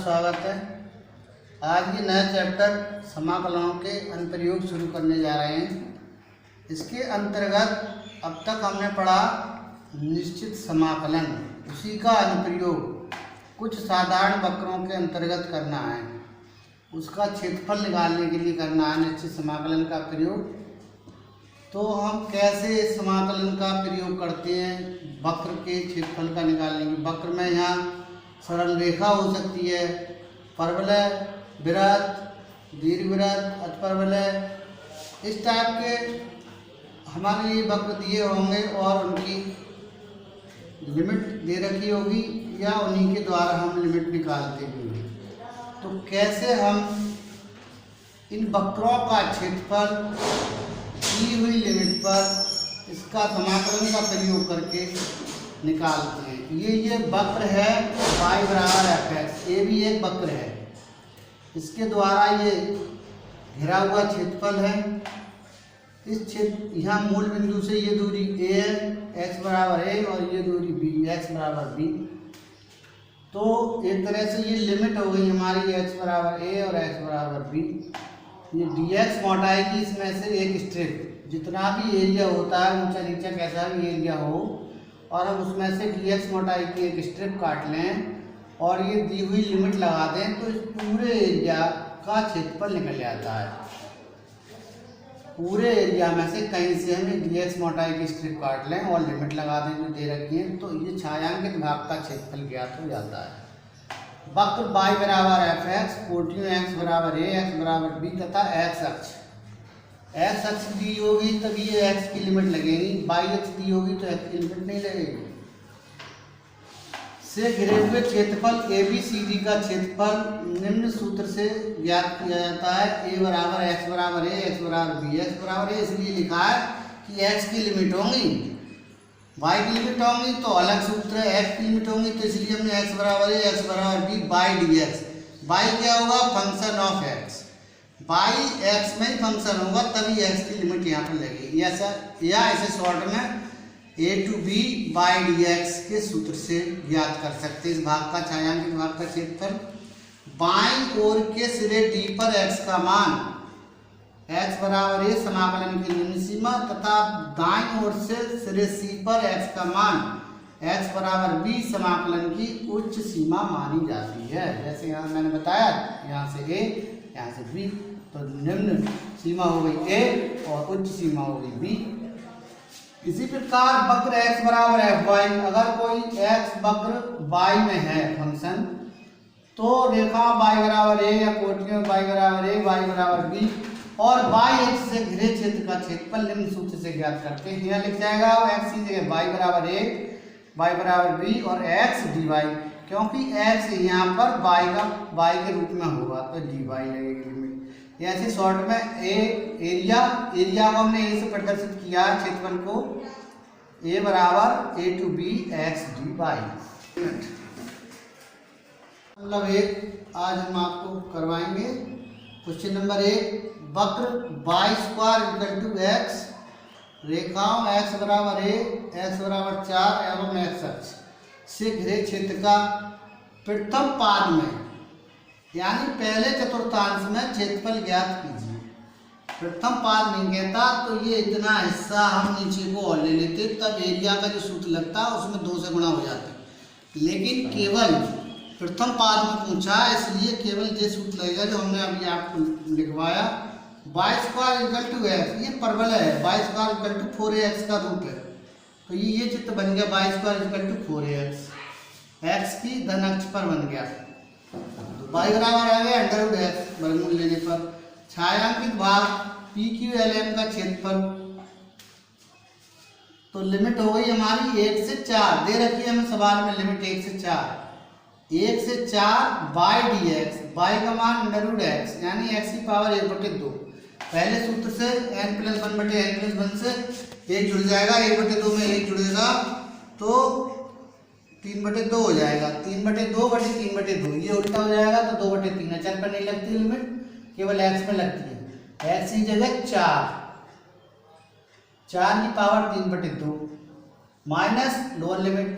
स्वागत है। आज ये नया चैप्टर समाकलनों के अनुप्रयोग शुरू करने जा रहे हैं। इसके अंतर्गत अब तक हमने पढ़ा निश्चित समाकलन, उसी का अनुप्रयोग कुछ साधारण वक्रों के अंतर्गत करना है, उसका क्षेत्रफल निकालने के लिए करना है निश्चित समाकलन का प्रयोग। तो हम कैसे समाकलन का प्रयोग करते हैं वक्र के क्षेत्रफल का निकालने के। वक्र में यहाँ सरल रेखा हो सकती है, परवलय, वृत्त, दीर्घवृत्त, अतिपरवलय, इस टाइप के हमारे लिए वक्र दिए होंगे और उनकी लिमिट दे रखी होगी या उन्हीं के द्वारा हम लिमिट निकालते होंगे। तो कैसे हम इन वक्रों का क्षेत्रफल दी हुई लिमिट पर इसका समाकलन का प्रयोग करके निकालते हैं। ये वक्र है y बराबर fx, ये भी एक वक्र है। इसके द्वारा ये घिरा हुआ क्षेत्रफल है। इस क्षेत्र यहाँ मूल बिंदु से ये दूरी a है, x बराबर a, और ये दूरी b, x बराबर b। तो एक तरह से ये लिमिट हो गई हमारी x बराबर a और x बराबर b। ये dx मोटाई की इसमें से एक स्ट्रिप, जितना भी एरिया होता है ऊंचा नीचा कैसा भी एरिया हो, और हम उसमें से dx मोटाई की एक स्ट्रिप काट लें और ये दी हुई लिमिट लगा दें तो इस पूरे एरिया का क्षेत्रफल निकल जाता है। पूरे एरिया में से कहीं से हम dx मोटाई की स्ट्रिप काट लें और लिमिट लगा दें जो दे रखी है, तो ये छायांकित भाग का क्षेत्रफल ज्ञात हो जाता है। वक्र y बराबर fx, कोटियों x बराबर a, x बराबर b तथा x अक्ष दी होगी तभी ये x की लिमिट लगेगी, y अक्ष दी होगी तो x की लिमिट नहीं लगेगी। से घिरे हुए क्षेत्रफल ABCD का क्षेत्रफल निम्न सूत्र से ज्ञात किया जाता है। a बराबर x बराबर a, x बराबर b। x बराबर a इसलिए लिखा है कि x की लिमिट होंगी, y की लिमिट होंगी तो अलग सूत्र है, x की लिमिट होंगी तो इसलिए हमने x बराबर a, x बराबर b बाई dx। y क्या होगा? Function of x, y x में ही फंक्शन होगा तभी x की लिमिट यहाँ पर लगेगी। ऐसा या ऐसे शॉर्ट में a to b by dx के सूत्र से ज्ञात कर सकते हैं इस भाग का, छायांकित भाग का क्षेत्रफल। बाईं ओर के सिरे d पर x का मान x बराबर a समाकलन की निम्न सीमा तथा दाईं ओर से सिरे c पर x का मान x बराबर b समाकलन की उच्च सीमा मानी जाती है। जैसे यहाँ मैंने बताया, यहाँ से a, यहाँ से b, तो निम्न सीमा हो गई a और उच्च सीमा हो गई b। इसी प्रकार वक्र x बराबर fy, अगर कोई x वक्र y में है फंक्शन, तो रेखा y बराबर a या कोटियों y बराबर a, y बराबर b और y अक्ष से घिरे क्षेत्र का क्षेत्रफल निम्न सूत्र से ज्ञात करते हैं। यहाँ लिख जाएगा x की जगह y बराबर a, y बराबर b और x dy, क्योंकि x यहाँ पर y के रूप में होगा तो dy लगेगी लिमिट। ऐसे शॉर्ट में एरिया को हमने a से प्रदर्शित किया है क्षेत्रफल को, a बराबर a to b x dy। मतलब एक आज हम आपको करवाएंगे क्वेश्चन नंबर 1, वक्र y square equal to x, रेखाओं x बराबर a, x बराबर 4 एवं x अक्ष से घिरे क्षेत्र का प्रथम पाद में यानी पहले चतुर्थांश में क्षेत्रफल ज्ञात कीजिए। प्रथम पाद नहीं कहता तो ये इतना हिस्सा हम नीचे को और ले लेते, तब एरिया का जो सूत्र लगता है उसमें 2 से गुणा हो जाता। लेकिन केवल प्रथम पाद में पूछा इसलिए केवल ये सूत्र लगेगा जो हमने अभी आपको लिखवाया। y square equal to x, ये परवलय है, y square equal to 4ax का रूप है, तो ये चित्र बन गया y square equal to 4ax, x की धन अक्ष पर बन गया। y बराबर आ गया अंडर रूट x वर्गमूल लेने पर। छायांकित भाग PQLM का क्षेत्रफल, तो लिमिट हो गई हमारी 1 से 4 दे रखी है हमें सवाल में, लिमिट 1 से 4 बाई dx, y का मान अंडर रूट x यानी x की पावर 1/2। पहले सूत्र से n+1/n+1 से 1 जुड़ जाएगा, 1/2 में 1 जुड़ेगा तो 3/2 हो जाएगा, 3/2/3/2, ये उल्टा हो जाएगा तो 2/3। अचर पर नहीं लगती लिमिट, केवल x में लगती है। x की जगह 4 की पावर 3/2 माइनस लोअर लिमिट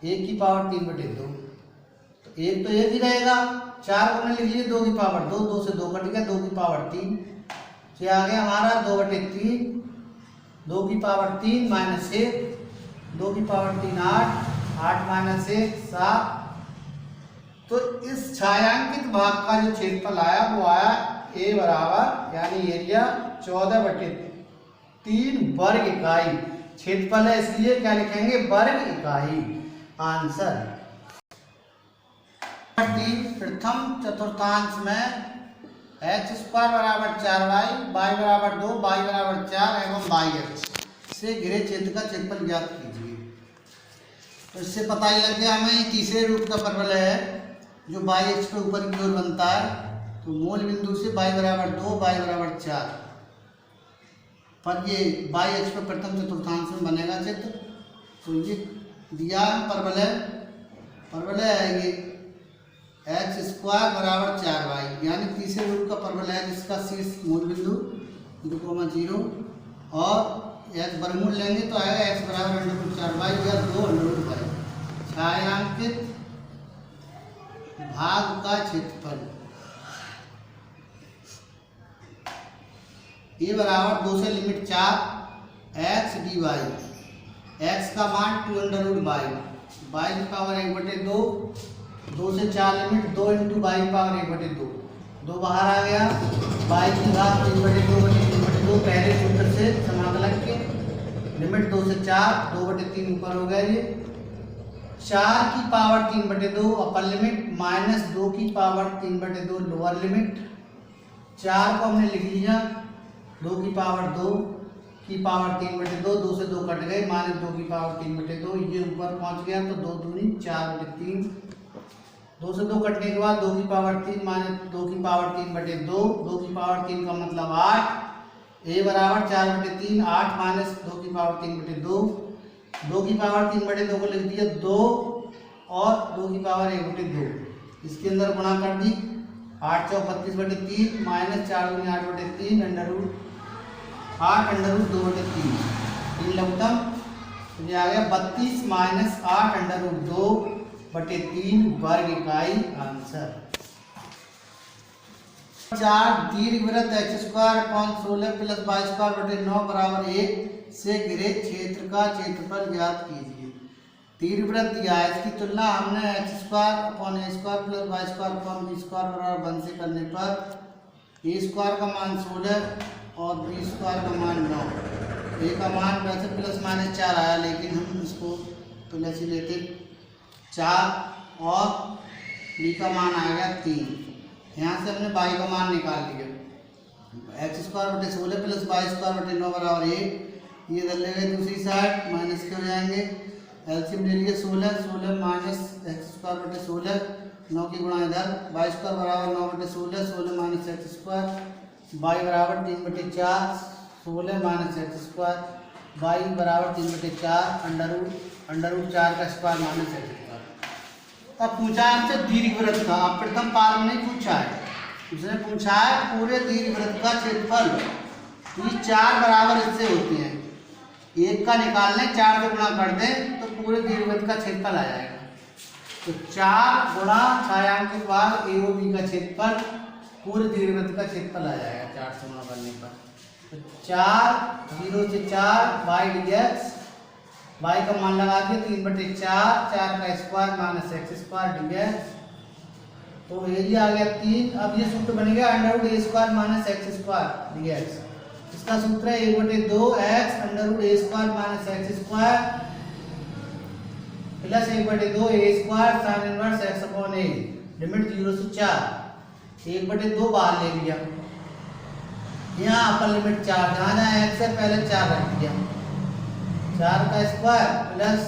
1 की पावर 3/2, तो एक तो एक ही रहेगा, 4 को हमने लिख लिए 2 की पावर 2, 2 से 2 कट गया, 2 की पावर 3, ये आ गया हमारा 2/3, 2 की पावर 3 माइनस 1, 2 की पावर 3 8, 8 माइनस 1 7। तो इस छायांकित भाग का जो क्षेत्रफल आया वो आया ए बराबर यानी एरिया 14/3 वर्ग इकाई। क्षेत्रफल है इसलिए क्या लिखेंगे, वर्ग इकाई। आंसर 3 प्रथम चतुर्थांश में x² बराबर 4y, y बराबर 2, y बराबर 4 एवं y अक्ष से घिरे क्षेत्र का क्षेत्रफल ज्ञात कीजिए। तो इससे पता ही लग गया हमें तीसरे रूप का परवलय है जो y अक्ष पे ऊपर की ओर बनता है। तो मूल बिंदु से y बराबर 2, y बराबर 4 पर ये y अक्ष पे प्रथम चतुर्थांश में बनेगा चित्र। तो ये दिया परवलय है ये x² बराबर 4y यानी तीसरे रूप का परवलय है जिसका शीर्ष मूल बिंदु 2,0 और x वर्गमूल लेंगे तो आएगा x बराबर √4y या 2√y। छायांकित भाग का क्षेत्रफल a बराबर 2 से लिमिट 4 x dy, x का मान 2√y, y की पावर 1/2, 2 से 4 लिमिट 2 × y की पावर 1/2, 2 बाहर आ गया, y की घात 3/2 पहले सूत्र से समाकलन के लिमिट 2 से 4 2/3 ऊपर हो गया ये, 4 की पावर 3/2 अपर लिमिट माइनस 2 की पावर 3/2 लोअर लिमिट। 4 को हमने लिख लिया 2 की पावर 2 की पावर 3/2, 2 से 2 कट गए माइनस 2 की पावर 3/2, ये ऊपर पहुंच गया तो 2 दूनी 4/3, 2 से 2 कटने के बाद 2 की पावर 3 माइनस 2 की पावर 3/2, 2 की पावर 3 का मतलब 8, a बराबर 4/3, 8 माइनस 2 की पावर 3/2, 2 की पावर 3/2 को लिख दिया 2 और 2 की पावर 1/2, इसके अंदर गुणा कर दी 8 × 4 = 32/3 माइनस 4 × 8/3 √2/3 3 लघुत्तम, तो ये आ गया 32 माइनस 8 √2/3 वर्ग इकाई। आंसर 4 दीर्घवृत्त x² + 16 + y² 9 बराबर 1 से घिरे क्षेत्र का क्षेत्रफल ज्ञात कीजिए। दीर्घवृत्त दिया है, इसकी तुलना हमने x² + a² + y² बराबर 1 से करने पर a² का मान 16 और b² का मान 9, a का मान वैसे ±4 आया लेकिन हम इसको प्लस ही लेते 4 और b का मान आ गया 3। यहाँ से हमने y का मान निकाल लिया, x² + 16 + y² 9 बराबर 1, ये इधर ले गए दूसरी साइड माइनस के हो जाएंगे, एलसीएम ले लिए 16 माइनस x² + 16 9 की गुणा इधर y² बराबर 9/16 16 माइनस x², y बराबर 3/4 16 माइनस x², y बराबर 3/4 √4 का स्क्वायर माइनस x²। अब पूछा है हमसे दीर्घवृत्त का, अब प्रथम पार्ट में नहीं पूछा है, उसने पूछा है पूरे दीर्घवृत्त का क्षेत्रफल। ये 4 बराबर इससे होते हैं, एक का निकाल लें 4 से गुणा कर दें तो पूरे दीर्घवृत्त का क्षेत्रफल आ जाएगा। तो 4 गुणा छायांकित भाग AOB का क्षेत्रफल पूरे दीर्घवृत्त का क्षेत्रफल आ जाएगा 4 से गुणा करने पर। तो 4 0 से 4 y dx, y का मान लगा दिया 3/4 4 का स्क्वायर माइनस x² dx, तो एरिया आ गया 3। अब ये सूत्र बन गया √a² माइनस x² dx, इसका सूत्र है 1/2x √a² minus x² plus 1/2 a² sin inverse x/a, limit 0 से 4, 1/2 बाहर ले लिया, यहाँ अपर लिमिट 4 जहाँ जहाँ x से पहले 4 रख दिया, 4 का square plus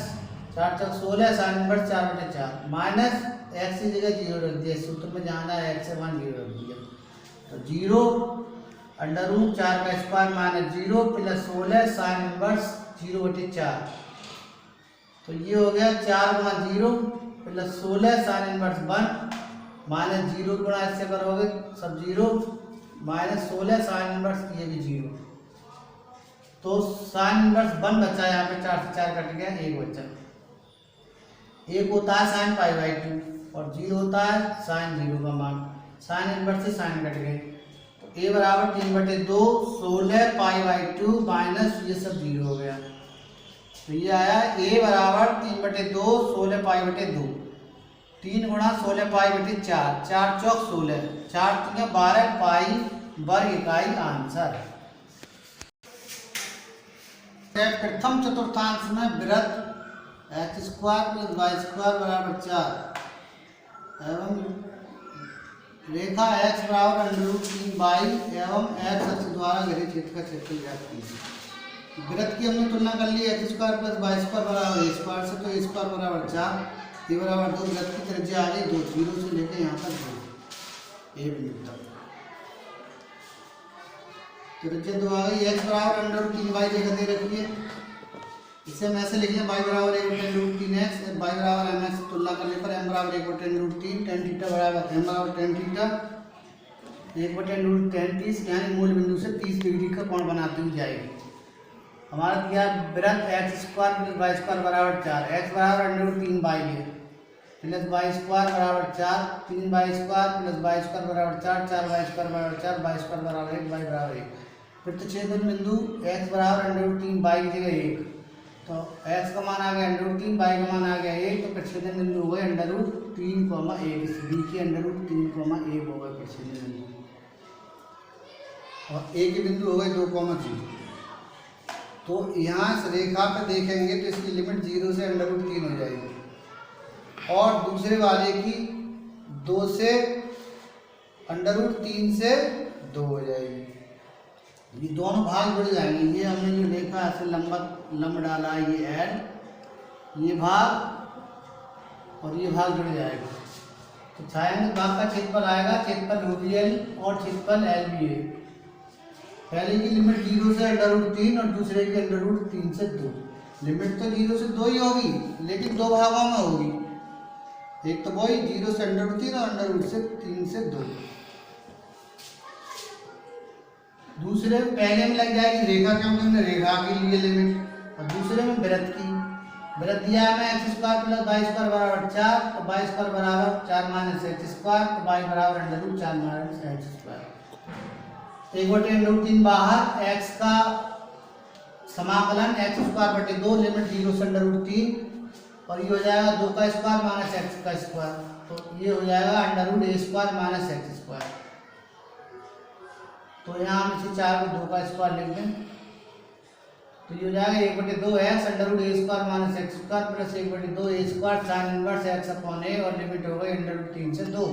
4 × 16 sin inverse 4/4 minus x की जगह 0 रख दिया, सूत्र में जहाँ जहाँ x से 1 0 रख दिया, तो 0 √4 का square minus 0 plus 16 sin inverse 0/4, तो ये हो गया 4 × 0 प्लस 16 sin इनवर्स 1 माइनस 0 गुणा इससे करोगे सब 0 माइनस 16 sin इनवर्स ये भी 0, तो sin इनवर्स 1 बचा, यहाँ पे 4 से 4 कट गया 1 बचा, 1 होता है sin π/2, और 0 होता है साइन 0 का मान, साइन इनवर्स से साइन कट गए, तो a बराबर 3/2 16 π/2 माइनस ये सब 0 हो गया, तो ये आया a बराबर 3/2 16 π/2, 3 गुणा 16 π/4, 4 चौक 16, 4 3 12 पाई वर्ग इकाई आंसर। प्रथम चतुर्थांश में वृत्त x² + y² बराबर 4 एवं रेखा x बराबर √3y एवं x अक्ष द्वारा घिरे क्षेत्र का क्षेत्रफल ज्ञात कीजिए। वृत्त की हमने तुलना कर ली x² + y² बराबर a² से, तो a² बराबर 4, a बराबर 2, वृत्त की त्रिज्या आ गई 2, 0 से लेकर यहाँ तक 2 a बिंदु तक, त्रिज्या 2 आ गई। x बराबर √3y जगह दे रखी है, इसे हम ऐसे लिख लें y बराबर 1/√3x, y बराबर mx से तुलना करने पर m बराबर 1/√3, tan थीटा बराबर m बराबर tan थीटा 1/√30, यानी मूल बिंदु से 30 डिग्री का कोण बनाती हुई जाएगी। हमारा दिया वृत्त x² + y² बराबर 4, x बराबर √3y है प्लस y² बराबर 4, 3y² + y² बराबर 4, 4y² बराबर 4, y² बराबर 1, y बराबर 1। प्रतिच्छेदन बिंदु x बराबर √3y की जगह 1, तो x का मान आ गया √3, y का मान आ गया 1, तो प्रतिच्छेदन बिंदु हो गए √3,1, इस b के √3,1 हो गए प्रतिच्छेदन बिंदु, और a के बिंदु हो गए 2,0। तो यहाँ इस रेखा पे देखेंगे तो इसकी लिमिट 0 से √3 हो जाएगी, और दूसरे वाले की 2 से √3 से 2 हो जाएगी। ये दोनों भाग जुड़ जाएंगे, ये हमने जो देखा ऐसे लंब डाला है, ये ऐड ये भाग और ये भाग जुड़ जाएगा, तो छायांकित भाग का क्षेत्रफल आएगा, क्षेत्रफल OBL और क्षेत्रफल LBA। पहले की लिमिट 0 से √3 और दूसरे की √3 से 2। लिमिट तो 0 से 2 ही होगी, लेकिन दो भागों में होगी, एक तो वही 0 से √3 और √3 से 2। दूसरे पहले में लग जाएगी रेखा, क्योंकि हमने रेखा के लिए लिमिट, और दूसरे में वृत्त की। वृत्त दिया है x² + y² बराबर 4, तो y² बराबर 4 - x², तो y बराबर √4 - x²। 1/√3 बाहर, x का समाकलन x²/2 लिमिट 0 से √3, और ये हो जाएगा 2² - x², तो ये हो जाएगा √a² - x²। तो यहाँ हम इसे 4 को 2² लिख दें, तो ये हो जाएगा 1/2x √a² - x² plus 1/2a² sin inverse x/a, और लिमिट हो गई √3 से 2।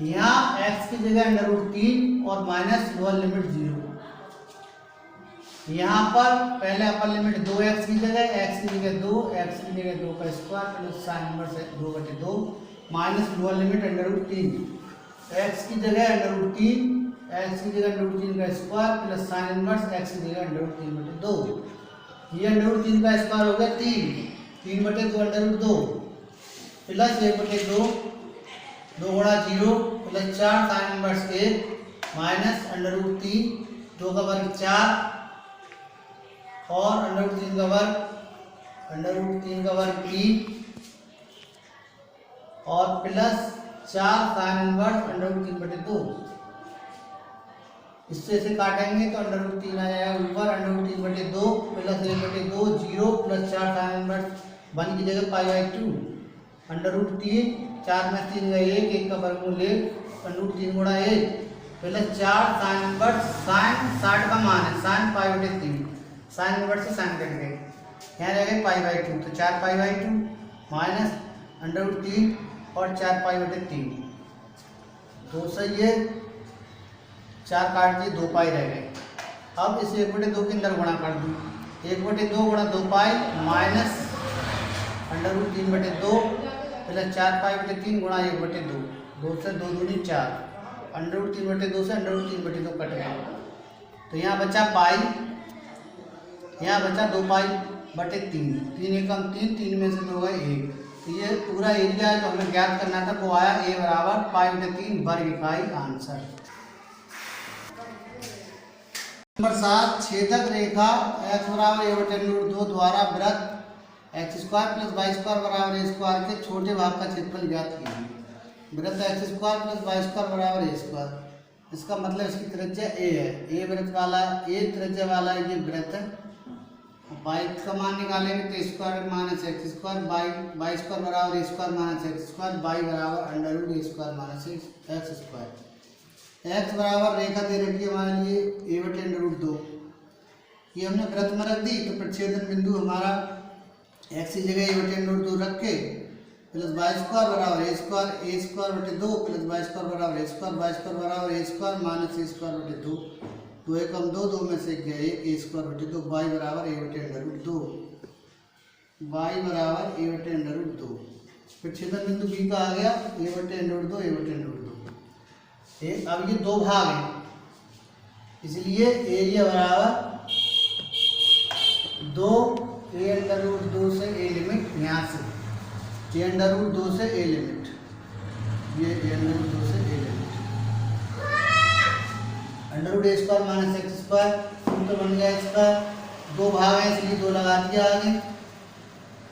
यहाँ x की जगह √3 और माइनस लोअर लिमिट 0। यहाँ पर पहले अपर लिमिट 2x की जगह, x की जगह 2, x की जगह 2² plus sin inverse 2/2 minus lower limit √3, x की जगह √3, x की जगह √3² प्लस sin इनवर्स x की जगह √3/2। ये √3² हो गया 3/2 प्लस 1/2, 2 गुणा 0 प्लस 4 sin इनवर्स 1 माइनस √3, 2 का वर्ग 4 और √3 का वर्ग 3 और प्लस 4 sin इनवर्स √3/2। इससे इसे काटेंगे तो √3 आ जाएगा ऊपर, √3/2 प्लस 1/2 0 प्लस 4 sin इनवर्स 1 की जगह π/2, √3 4 में 3 गए 1 का वर्गमूल 1, √3 गुणा 1 प्लस 4 sin इनवर्स, sin 60 का मान है sin π/3, sin इनवर्स से sin कट गए, यहाँ रह गए π/2, तो 4 π/2 माइनस √3 और 4 π/3, 2 से ये 4 काट दिए, 2 पाई रह गए। अब इसे 1/2 के अंदर गुणा कर दूँ, 1/2 गुणा 2 पाई माइनस √3/2 प्लस 4 π/3 गुणा 1/2, 2 से 2 दूनी 4, √3/2 से √3/2 कट गया, तो यहाँ बचा पाई, यहाँ बचा 2 π/3, 3 एकम 3, 3 में से 2 गए 1, तो ये पूरा एरिया जो हमें ज्ञात करना था वो आया a बराबर π/3 वर्ग इकाई आंसर। नंबर 7, छेदक रेखा x बराबर a/√2 द्वारा वृत्त x square plus y square बराबर ए स्क्वायर के छोटे भाग का क्षेत्रफल ज्ञात कीजिए। वृत्त x square plus y square बराबर ए स्क्वायर, इसका मतलब इसकी त्रिज्या ए है, ए वृत्त वाला, ए त्रिज्या वाला ये वृत्त। वाई का मान निकालेंगे तो square minus x square, y square बराबर a square minus x square, y बराबर under root a square minus x square. X बराबर रेखा दे रखी है हमारे लिए ए बटे अंडर रूट 2, ये हमने वृत्त में रख दी, तो प्रच्छेदन बिंदु हमारा एक्स की जगह ए बटे अंडर रूट 2 रख के प्लस वाई स्क्वायर बराबर ए स्क्वायर बटे 2 प्लस वाई स्क्वायर बराबर ए स्क्वायर, वाई स्क्वायर बराबर a square minus A square बटे 2, 2 एकम 2, 2 में से गया 1 ए स्क्वायर बटे 2, वाई बराबर ए बटे अंडर रूट 2, वाई बराबर ए बटे अंडर रूट 2। फिर छेदन बिंदु बी का आ गया ए बटे अंडर रूट 2, ए बटे अंडर रूट 2। अब ये दो भाग हैं, इसलिए एरिया बराबर 2 ए अंडर रूट 2 से ए लिमिट, यहाँ से ए अंडर रूट 2 से ए लिमिट, ये ए अंडर रूट 2 से a limit, under root a square minus x square, सूत्र बन गया इसका। दो भाग हैं इसलिए 2 लगा दिया आगे,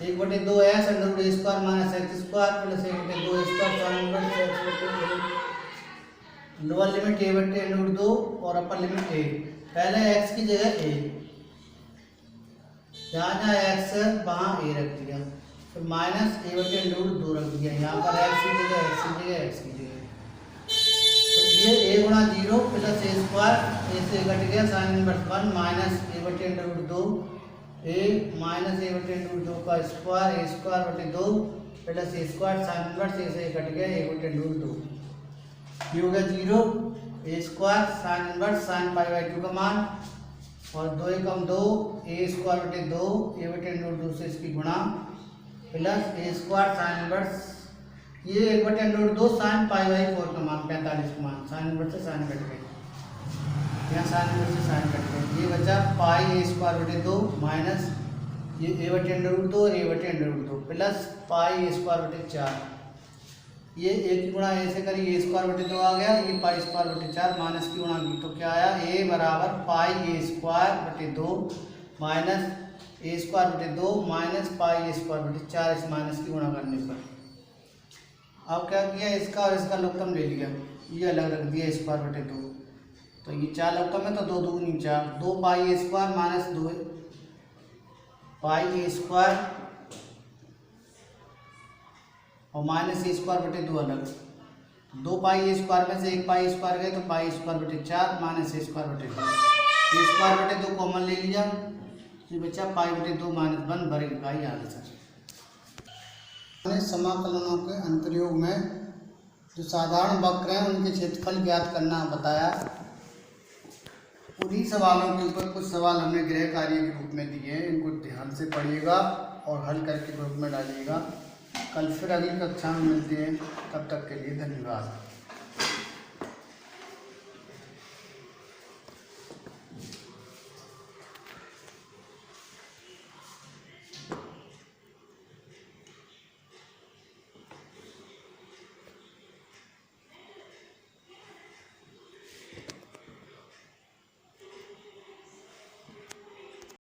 1 बटे 2 x under root a square minus x square plus 1 बटे 2 स्क्वायर साइन बटे एक्स बटे, लोअर लिमिट ए बटे अंडर रूट 2 और अपर लिमिट ए। पहले एक्स की जगह ए, जहाँ एक्स है वहाँ ए रख दिया, फिर माइनस ए बटे अंडर रूट 2 रख दिया, यहाँ पर एक्स की जगह एक्स की जगह एक्स की जगह, तो ये ए गुणा 0 प्लस ए स्क्वायर, ए से कट गया साइन इनवर्स 1 माइनस ए बटे अंडर रूट 2 ए माइनस ए बटे अंडर रूट 2 का स्क्वायर, ए स्क्वायर बटे 2 plus a square sine inverse ए से कट गया ए बटे अंडर रूट 2, ये हो गया 0 a square sine inverse sine pi by 2 का मान, और 2 एकम 2 ए स्क्वायर बटे 2 ए बटे अंडर रूट 2 से इसकी गुणा plus a square sine inverse, ये 1 बटे under root 2 sine pi by 4 का मान 45 का मान, साइन इनवर्स से साइन कट गई, यहाँ साइन इनवर्स से साइन कट गई, ये बचा पाई ए स्क्वायर बटे 2 माइनस ये ए बटे अंडर रूट 2 ए बटे अंडर रूट 2 प्लस पाई ए स्क्वायर बटे 4, ये ए की गुणा ए से करी ए स्क्वायर बटे 2 आ गया, ये पाई स्क्वायर बटे 4 माइनस की गुणा की, तो क्या आया ए बराबर पाई ए स्क्वायर बटे 2 माइनस ए स्क्वायर बटे 2 माइनस पाई ए स्क्वायर बटे 4, इस माइनस की गुणा करने पर। अब क्या किया, इसका और इसका लघुत्तम ले लिया, ये अलग रख दिया स्क्वायर बटे 2, तो ये 4 लघुत्तम है तो 2 दूनी 4, 2 पाई ए स्क्वायर माइनस 2 पाई ए स्क्वायर और माइनस ए स्क्वायर बटे 2 अलग, 2 पाई ए स्क्वायर में से 1 पाई स्क्वायर गए तो पाई स्क्वायर बटे 4 माइनस ए स्क्वायर बटे 2, ए स्क्वायर बटे 2 कॉमन ले लिया, ये बच्चा पाई बटे 2 माइनस 1 वर्ग इकाई आंसर। हमने समाकलनों के अंतर्योग में जो साधारण वक्र हैं उनके क्षेत्रफल ज्ञात करना बताया। उन्हीं सवालों के ऊपर कुछ सवाल हमने गृह कार्य के रूप में दिए हैं, इनको ध्यान से पढ़िएगा और हल करके ग्रुप में डालिएगा। कल फिर अगली कक्षा में मिलते हैं, तब तक के लिए धन्यवाद।